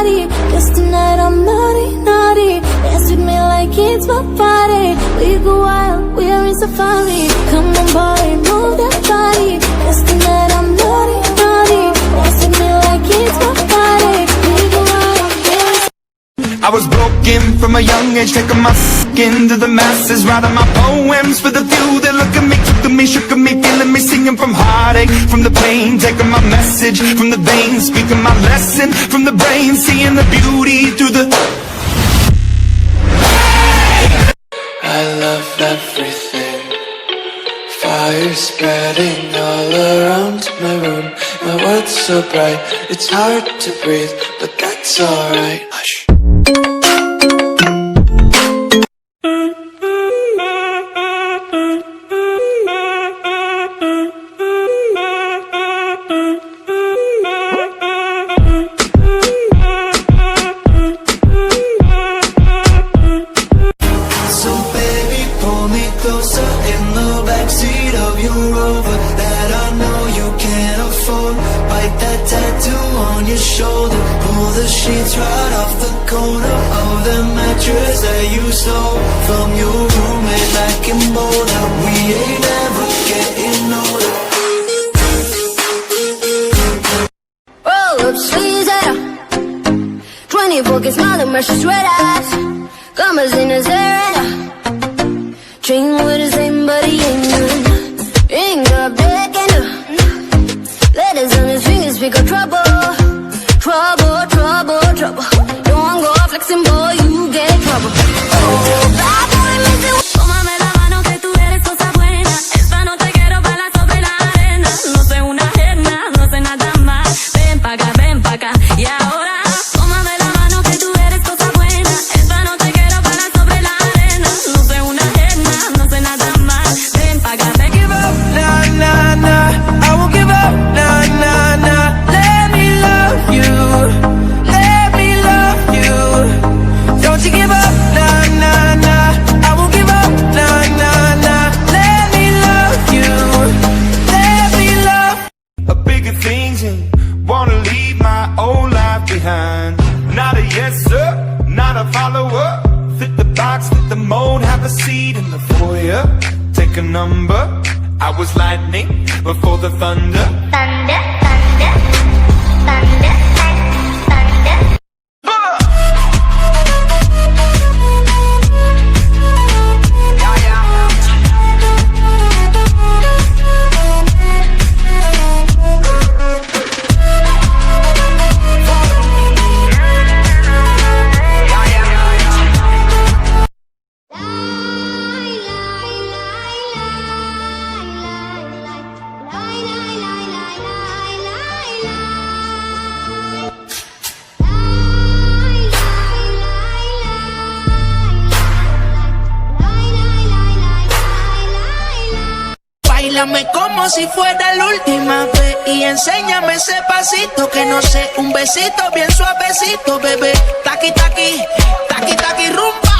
body. Yes, tonight I'm naughty, naughty. Dance with me like it's my party. We go wild, we are in safari. Come on boy, move that body. Yes, tonight I'm naughty, naughty. Dance with me like it's my party. We go wild, we are in I was broken from a young age, taking my skin to the masses, writing my poems for the few that look at me, took to me, shook at me, feeling me, singing from heartache, from the pain, taking my message from the veins, speaking my lesson from the brain, seeing the beauty through the... I love everything. Fire spreading all around my room. My world's so bright, it's hard to breathe, but that's alright. Hush. So baby, pull me closer in the backseat of your Rover that I know you can't afford. Bite that tattoo on your shoulder. Pull the sheets right off the corner of the mattress that you stole from your roommate back in Boulder. We ain't never getting older. roll up sleeves at 24 gets smile and mercy red eyes. Commas in his hair and dream with the same body ain't none. Ain't got back and letters on his fingers speak of trouble. Trouble, trouble, trouble. Don't go flexing, boy, you get trouble. Oh, bad boy, missing. Tómame la mano que tú eres cosa buena. Esta noche quiero bailar sobre la arena. No soy una jerna, no sé nada más. Ven pa' acá, y ahora tómame la mano que tú eres cosa buena. Esta noche quiero bailar sobre la arena. No soy una jerna, no sé nada más. Ven pa' acá, ven. Give up, nah, nah, nah. I won't give up, nah, nah, nah. Let me love you. Let me love you. Don't you give up, nah, nah, nah. I won't give up, nah, nah, nah. Let me love you. Let me love. A bigger things and wanna leave my old life behind. Not a yes sir, not a follower. Fit the box, fit the mold, have a seat in the foyer. Take a number. I was lightning before the thunder. Thunder, thunder, thunder, thunder. Báilame como si fuera la última vez y enséñame ese pasito que no sé, un besito bien suavecito, bebé. Taqui, taqui, taqui, taqui, rumba.